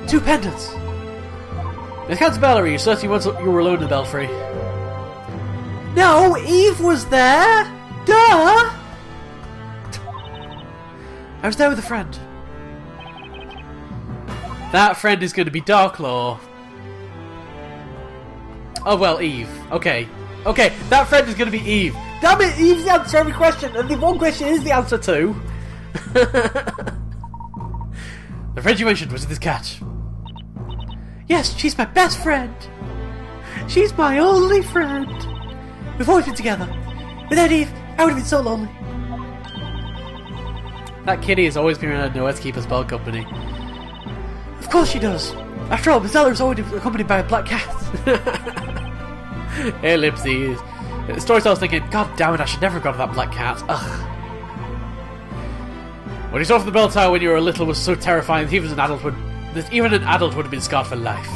2 pendants! Miss Catabella, are you certain you were alone in the belfry? No, Eve was there! Duh! I was there with a friend. That friend is going to be Darklaw. Oh well, Eve. Okay. Okay, that friend is going to be Eve. Damn it, Eve's the answer to every question, and the one question is the answer to. The friend you mentioned was this cat. Yes, she's my best friend. She's my only friend. We've always been together. Without Eve, I would have been so lonely. That kitty has always been around nowhere to keep us spell company. Of course she does. After all, Mazella is always accompanied by a black cat. Hey, Lipsy. The storyteller's thinking, God damn it, I should never have gone to that black cat. Ugh. What you saw from the bell tower when you were little was so terrifying that even an adult would have been scarred for life.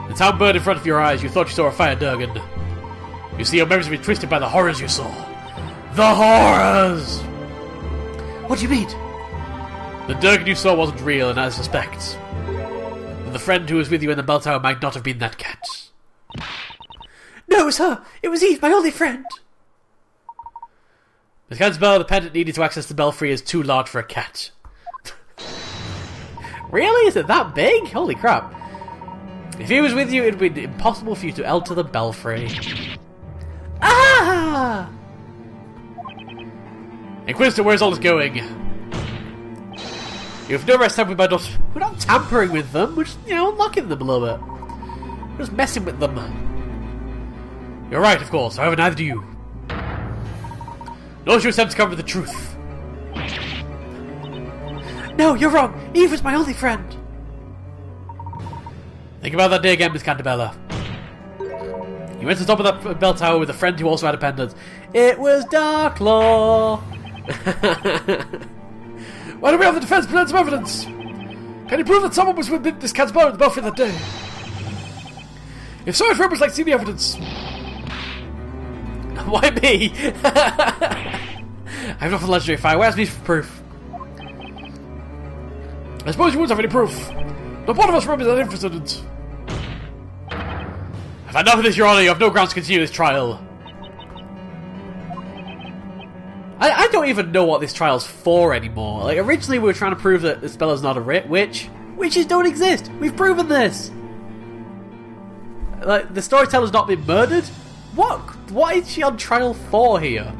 The town burned in front of your eyes. You thought you saw a fire Durgan. You see, your memories have been twisted by the horrors you saw. The horrors! What do you mean? The Durgan you saw wasn't real, and I suspect that the friend who was with you in the bell tower might not have been that cat. No, it was her. It was Eve, my only friend. Miss Catabella, the pendant needed to access the belfry is too large for a cat. Really? Is it that big? Holy crap. If he was with you, it would be impossible for you to enter the belfry. Ah! Inquisitor, where's all this going? You've no rest time with my daughter. We're not tampering with them. We're just, unlocking them a little bit. We're just messing with them. You're right, of course. However, neither do you. Nor should you attempt to cover the truth. No, you're wrong. Eve was my only friend. Think about that day again, Miss Catabella. You went to the top of that bell tower with a friend who also had a pendant. It was Darklaw. Why do we have the defense present some evidence? Can you prove that someone was with Miss Catabella in the belfry that day? If so, I'd very much like to see the evidence. Why me? I have nothing legendary fire. Where's me for proof? I suppose you wouldn't have any proof. Not one of us remembers that incident. I've had enough of this, Your Honour. You have no grounds to continue this trial. I don't even know what this trial's for anymore. Like, originally we were trying to prove that Isabela's not a witch. Witches don't exist. We've proven this. Like, the storyteller's not been murdered. What is she on trial for here?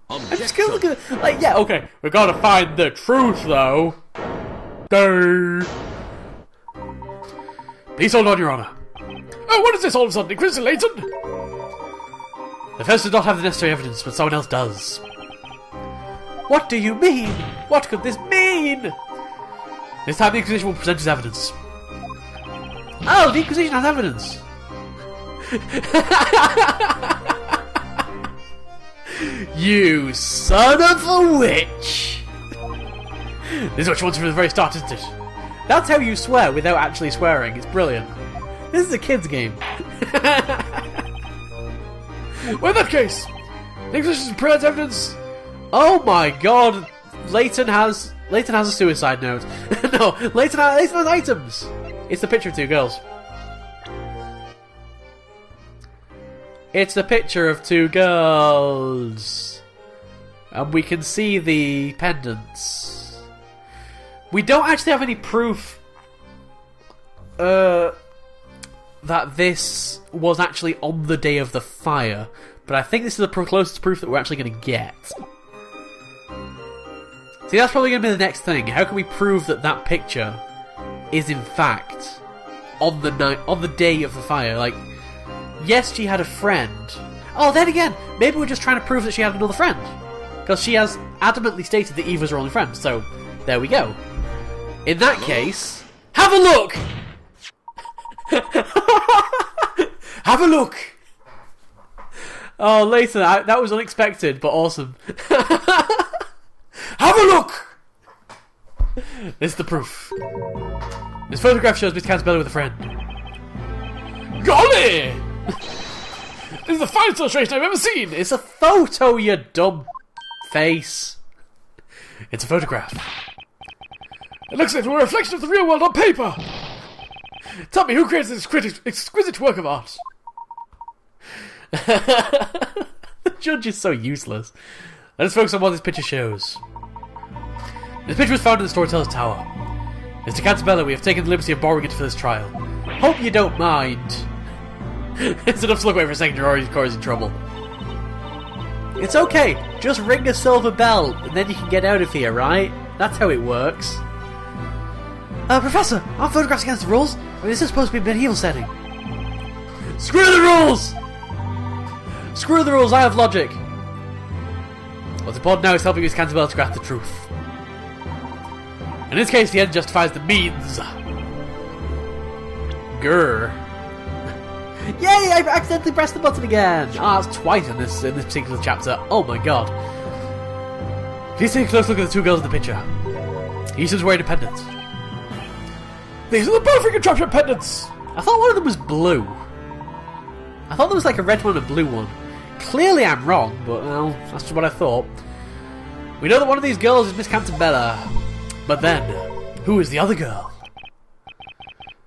I'm just gonna look at it. Like, yeah, okay, we gotta find the truth, though. Please hold on, Your Honour. Oh, what is this all of a sudden? Inquisitor Layton? The first does not have the necessary evidence, but someone else does. What do you mean? What could this mean? This time the Inquisition will present its evidence. Oh, the Inquisition has evidence. You son of a witch! This is what you wanted from the very start, isn't it? That's how you swear without actually swearing. It's brilliant. This is a kid's game. Well, in that case, the Inquisition presents evidence. Oh my god! Layton has a suicide note. No, Layton has items. It's the picture of 2 girls. It's the picture of 2 girls. And we can see the pendants. We don't actually have any proof that this was actually on the day of the fire. But I think this is the closest proof that we're actually going to get. See, that's probably going to be the next thing. How can we prove that that picture is in fact on the day of the fire? Like, yes, she had a friend. Oh, then again, maybe we're just trying to prove that she had another friend. Because she has adamantly stated that Eve was her only friend. So, there we go. In that case, have a look! Have a look! Oh, Layton, that was unexpected, but awesome. Have a look! This is the proof. This photograph shows Miss Catabella with a friend. Golly! This is the finest illustration I've ever seen! It's a photo, you dumb face. It's a photograph. It looks like a reflection of the real world on paper. Tell me, who creates this exquisite work of art? The judge is so useless. Let us focus on what this picture shows. This picture was found in the Storyteller's Tower. Mr. Cantabella, we have taken the liberty of borrowing it for this trial. Hope you don't mind. It's enough to look away for a second, Corey's in trouble. It's okay, just ring a silver bell, and then you can get out of here, right? That's how it works. Professor, aren't photographs against the rules? I mean, this is supposed to be a medieval setting. Screw the rules! Screw the rules, I have logic. What's important now is helping Miss Cantabella to grasp the truth. In this case, the end justifies the means. Grr. Yay! I've accidentally pressed the button again! Ah, that's twice in this particular chapter. Oh my god. Please take a close look at the two girls in the picture. Each is wearing a pendant. These are the perfect contraption pendants! I thought one of them was blue. I thought there was like a red one and a blue one. Clearly I'm wrong, but well, that's just what I thought. We know that one of these girls is Miss Cantabella. But then, who is the other girl?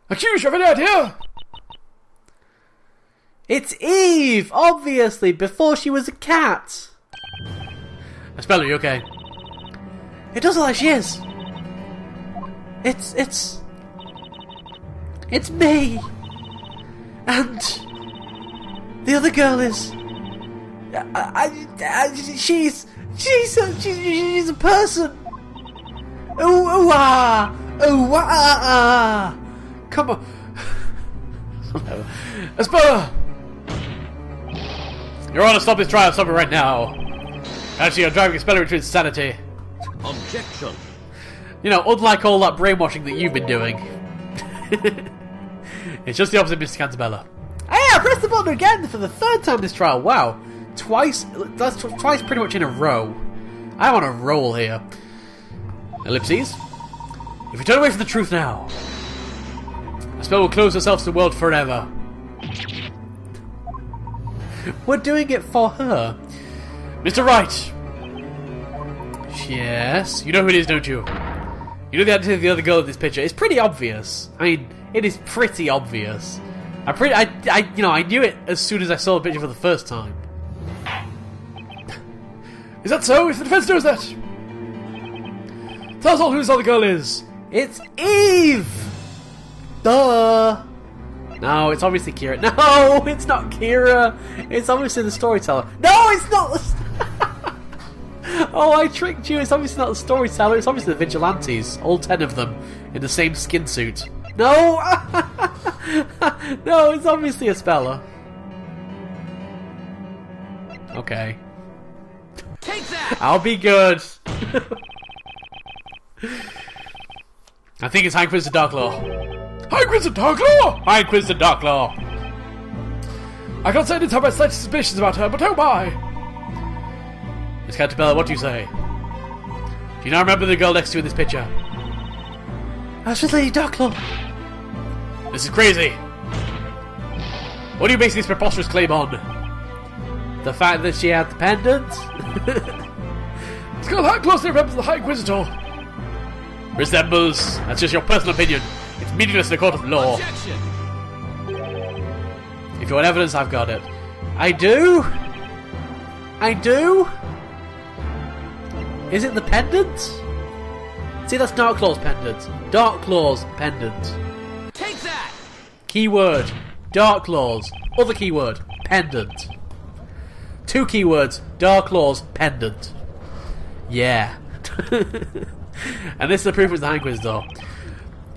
Accuse, you have any idea? It's Eve! Obviously, before she was a cat! Speller, are you okay? It does look like she is! It's me! And the other girl is... she's a person! Ooh, ah! Ooh, ah! Come on! Speller! Your Honor, stop this trial, stop it right now. Actually, you're driving a speller into insanity. Objection. You know, unlike all that brainwashing that you've been doing. It's just the opposite, Mr. Cantabella. Hey, I pressed the button again for the third time this trial. Wow. Twice, that's twice pretty much in a row. I'm on a roll here. Ellipses. If you turn away from the truth now, the spell will close herself to the world forever. We're doing it for her. Mr. Wright! Yes? You know who it is, don't you? You know the identity of the other girl in this picture. It's pretty obvious. I mean, it is pretty obvious. I knew it as soon as I saw the picture for the first time. Is that so? If the defense knows that! Tell us all who this other girl is! It's Eve! Duh! No, it's obviously Kira. No, it's not Kira. It's obviously the storyteller. No, it's not. Oh, I tricked you. It's obviously not the storyteller. It's obviously the vigilantes. All 10 of them in the same skin suit. No, no, it's obviously a speller. Okay. Take that. I'll be good. I think it's High Inquisitor Darklaw. High Inquisitor Darklaw! High Inquisitor Darklaw! I can't say I didn't have my slightest suspicions about her, but oh my! Miss Cantabella, what do you say? Do you now remember the girl next to you in this picture? That's just Lady Darklaw. This is crazy. What are you basing this preposterous claim on? The fact that she had the pendant? This girl that closely resembles the High Inquisitor. Resembles? That's just your personal opinion. It's meaningless in a court of law. Objection. If you want evidence, I've got it. I do? I do? Is it the pendant? See, that's Darklaw's pendant. Darklaw's pendant. Take that! Keyword. Darklaw's. Other keyword. Pendant. 2 keywords. Darklaw's pendant. Yeah. And this is the proof it's the High Inquisitor.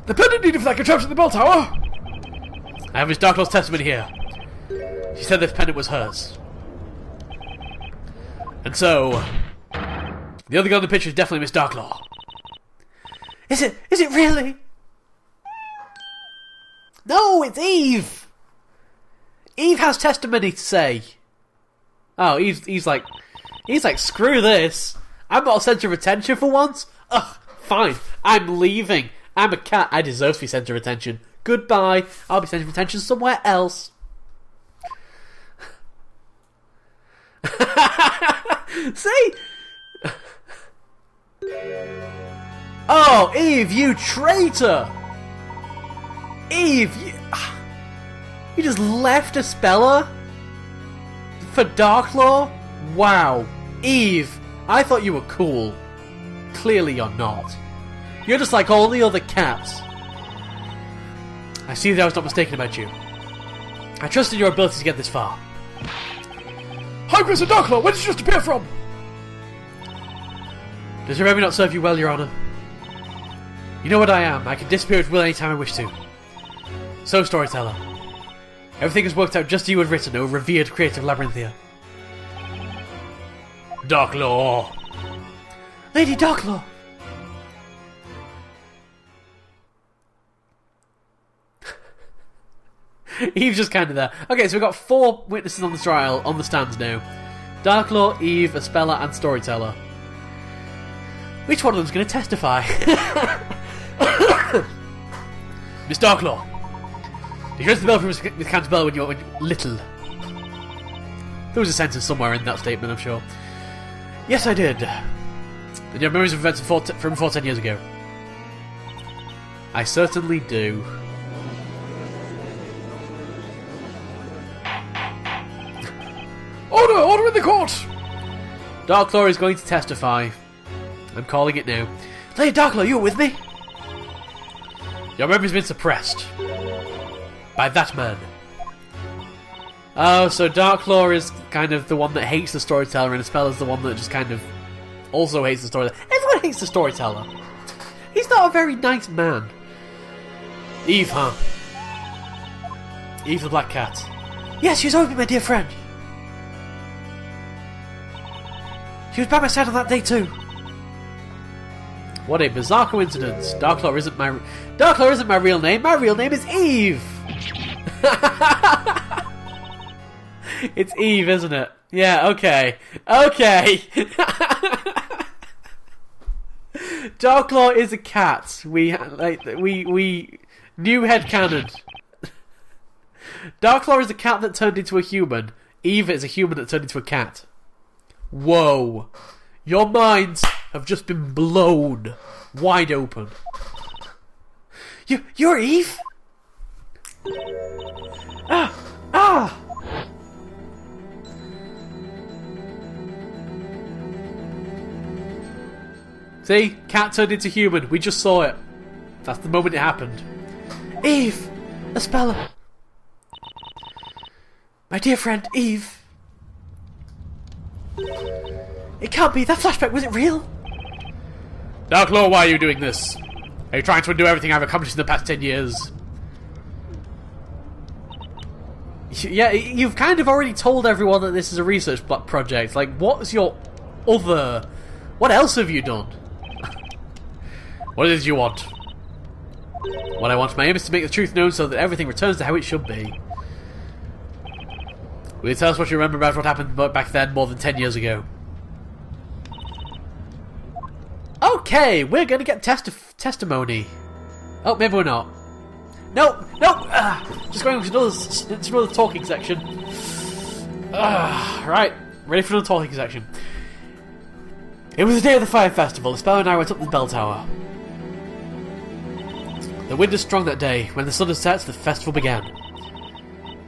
The pendant needed for that contraption in the bell tower! I have Miss Darklaw's testimony here. She said this pendant was hers. And so, the other girl in the picture is definitely Miss Darklaw. Is it? Is it really? No, it's Eve! Eve has testimony to say. Oh, Eve's like, screw this. I'm not a centre of attention for once. Ugh, fine. I'm leaving. I'm a cat. I deserve to be centre of attention. Goodbye. I'll be centre of attention somewhere else. See? Oh, Eve, you traitor! Eve, you just left a speller? For Darklaw? Wow. Eve, I thought you were cool. Clearly you're not. You're just like all the other cats. I see that I was not mistaken about you. I trusted your ability to get this far. Hi, Mr. Darklaw, where did you just appear from? Does your memory not serve you well, Your Honor? You know what I am. I can disappear at will anytime I wish to. So, Storyteller. Everything has worked out just as you had written, O revered creative Labyrinthia. Darklaw. Lady Darklaw! Eve's just kind of there. Okay, so we've got 4 witnesses on the trial, on the stands now. Darklaw, Eve, a speller, and Storyteller. Which one of them's going to testify? Miss Darklaw. Did you ring the bell for Miss Canterbury when you were little? There was a sentence somewhere in that statement, I'm sure. Yes, I did. And you have memories of events from before 10 years ago? I certainly do. Order! Order in the court! Darklaw is going to testify. I'm calling it now. Lady Darklaw, you with me? Your memory's been suppressed. By that man. Oh, so Darklaw is kind of the one that hates the Storyteller, and Speller's the one that just kind of also hates the Storyteller. Everyone hates the Storyteller. He's not a very nice man. Eve, huh? Eve the Black Cat. Yes, she's always been my dear friend. She was by my side on that day too. What a bizarre coincidence. Darklaw isn't my real name. My real name is Eve. It's Eve, isn't it? Yeah, okay. Okay. Darklaw is a cat. We new headcanon. Darklaw is a cat that turned into a human. Eve is a human that turned into a cat. Whoa. Your minds have just been blown wide open. You're Eve? Ah! See? Cat turned into human. We just saw it. That's the moment it happened. Eve! A speller. My dear friend, Eve. It can't be. That flashback, was it real? Darklaw, why are you doing this? Are you trying to undo everything I've accomplished in the past 10 years? Yeah, you've kind of already told everyone that this is a research project. Like, what's your other... What else have you done? What is it you want? What I want, my aim is to make the truth known so that everything returns to how it should be. Will you tell us what you remember about what happened back then more than 10 years ago? Okay, we're going to get testimony. Oh, maybe we're not. No! Just going into another talking section. Right, ready for another talking section. It was the day of the Fire Festival. The Speller and I went up the bell tower. The wind was strong that day. When the sun had set, the festival began.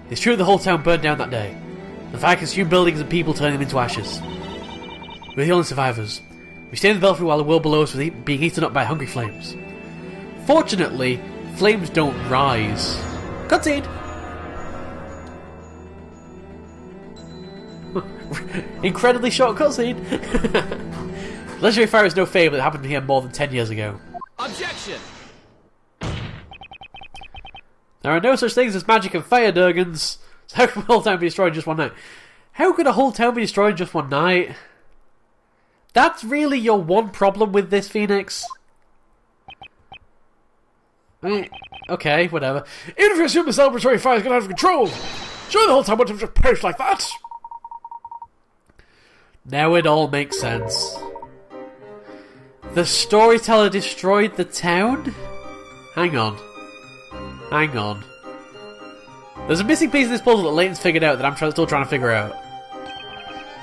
It's true the whole town burned down that day. The fire consumed buildings and people, turning them into ashes. We're the only survivors. We stayed in the belfry while the world below us was being eaten up by hungry flames. Fortunately, flames don't rise. Cutscene! Incredibly short cutscene! Legendary fire is no fable that happened here more than 10 years ago. Objection! There are no such things as magic and fire, Durgans. So how can a whole town be destroyed in just one night? How could a whole town be destroyed in just one night? That's really your one problem with this, Phoenix? Okay, whatever. Even if you assume the celebratory fire is going out of control, sure the whole town wouldn't have just perished like that. Now it all makes sense. The Storyteller destroyed the town? Hang on. There's a missing piece of this puzzle that Layton's figured out that I'm still trying to figure out.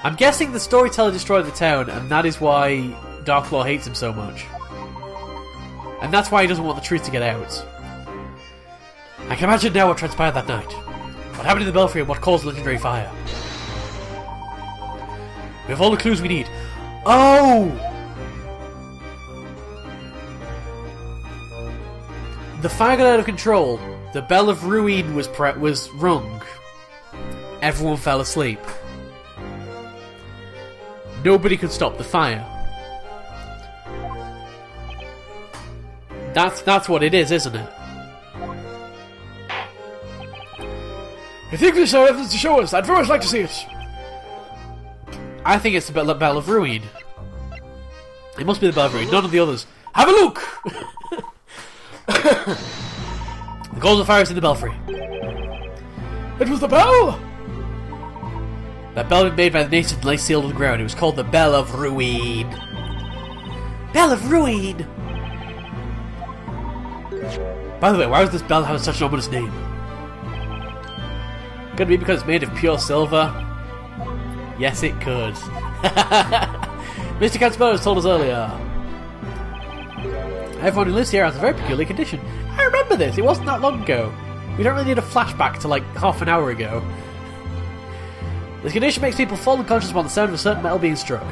I'm guessing the Storyteller destroyed the town, and that is why Darklaw hates him so much. And that's why he doesn't want the truth to get out. I can imagine now what transpired that night. What happened in the belfry and what caused the legendary fire. We have all the clues we need. Oh! The fire got out of control. The bell of ruin was rung. Everyone fell asleep. Nobody could stop the fire. That's what it is, isn't it? I think there's evidence to show us. I'd very much like to see it. I think it's the bell of ruin. It must be the bell of ruin, none of the others. Have a look! The cause of the fire is in the belfry. It was the bell! That bell had been made by the natives and lay sealed on the ground. It was called the Bell of Ruin. Bell of Ruin! By the way, why does this bell have such an ominous name? Could it be because it's made of pure silver? Yes, it could. Mr. Catsborough told us earlier. Everyone who lives here has a very peculiar condition. I remember this, it wasn't that long ago. We don't really need a flashback to like half an hour ago. This condition makes people fall unconscious upon the sound of a certain metal being struck.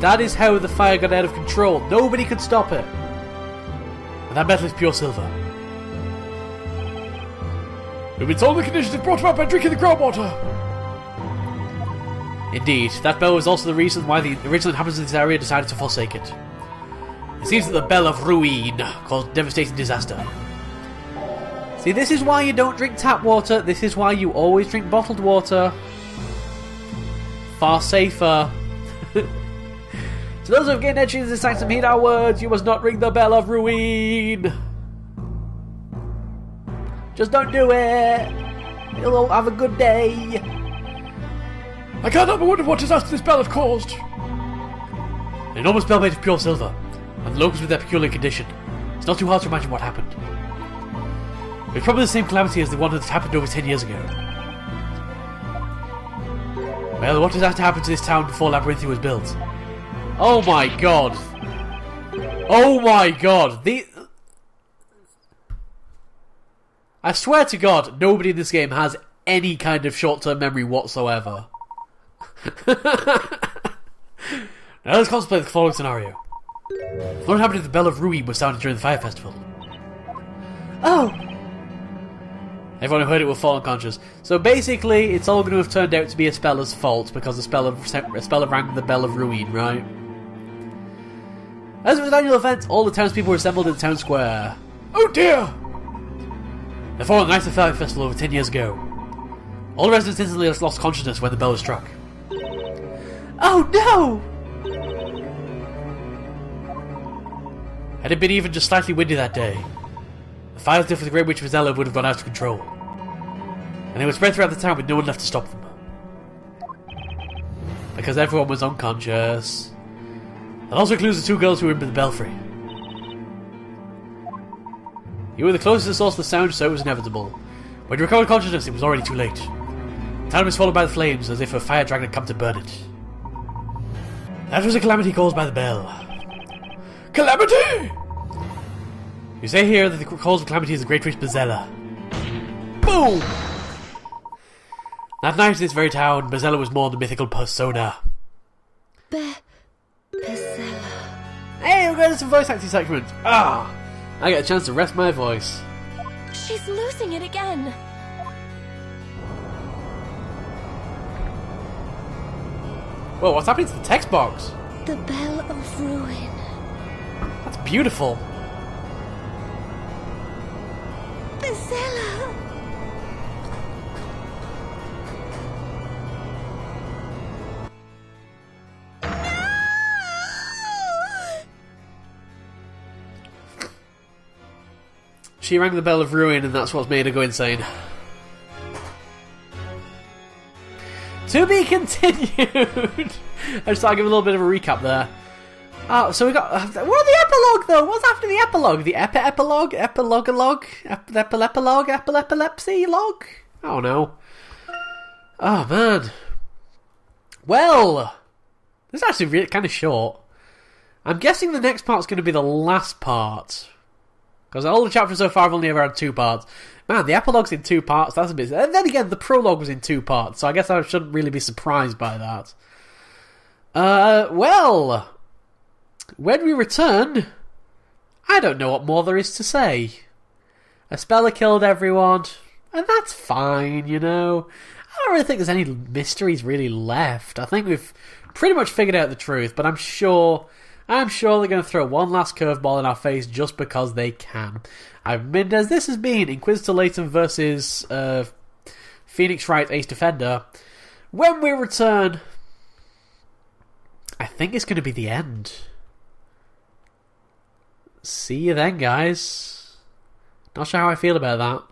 That is how the fire got out of control. Nobody could stop it. And that metal is pure silver. We've been told the condition is brought about by drinking the groundwater. Indeed, that bell was also the reason why the original inhabitants of this area decided to forsake it. It seems that the Bell of Ruin caused devastating disaster. See, this is why you don't drink tap water. This is why you always drink bottled water. Far safer. To those who have gained entry into the sanctum, heed our words. You must not ring the Bell of Ruin. Just don't do it. You'll have a good day. I can't help but wonder what disaster this bell had caused. An enormous bell made of pure silver, and the locals with their peculiar condition. It's not too hard to imagine what happened. It was probably the same calamity as the one that happened over 10 years ago. Well, what disaster happened to this town before Labyrinthia was built? Oh my god! Oh my god! I swear to god, nobody in this game has any kind of short-term memory whatsoever. Now let's contemplate the following scenario. What happened if the Bell of Ruin was sounded during the fire festival? Oh! Everyone who heard it will fall unconscious. So basically, it's all going to have turned out to be a speller's fault because a speller rang the Bell of Ruin, right? As it was an annual event, all the townspeople were assembled in the town square. Oh dear! Therefore, on the night of the fire festival over 10 years ago, all the residents instantly lost consciousness when the bell was struck. Oh no! Had it been even just slightly windy that day, the fires for the Great Witch of Vizela would have gone out of control, and they would spread throughout the town with no one left to stop them. Because everyone was unconscious. That also includes the two girls who were in the belfry. You were the closest source of the sound, so it was inevitable. When you recovered consciousness, it was already too late. The town was swallowed by the flames, as if a fire dragon had come to burn it. That was a calamity caused by the bell. Calamity! You say here that the cause of calamity is the Great Witch Bezella. Boom! That night in this very town, Bezella was more than a mythical persona. Bezella. Hey, we're going to some voice acting segment. Ah! I get a chance to rest my voice. She's losing it again. Whoa, what's happening to the text box? The Bell of Ruin. That's beautiful. Bezella. She rang the Bell of Ruin and that's what's made her go insane. To be continued! I just thought I'd give a little bit of a recap there. Oh, so we got... what are the epilogue though? What's after the epilogue? The epilogue? Epilogue-a-log? Epilogue? Epilepsy log? I don't know. Oh man. Well, this is actually really kind of short. I'm guessing the next part's going to be the last part. Because all the chapters so far have only ever had 2 parts. Man, the epilogue's in 2 parts, that's a bit... And then again, the prologue was in 2 parts, so I guess I shouldn't really be surprised by that. Well... When we return... I don't know what more there is to say. Espella killed everyone, and that's fine, you know. I don't really think there's any mysteries really left. I think we've pretty much figured out the truth, but I'm sure they're going to throw one last curveball in our face just because they can. I'm Mindez. This has been Inquisitor Layton versus Phoenix Wright Ace Defender. When we return, I think it's going to be the end. See you then, guys. Not sure how I feel about that.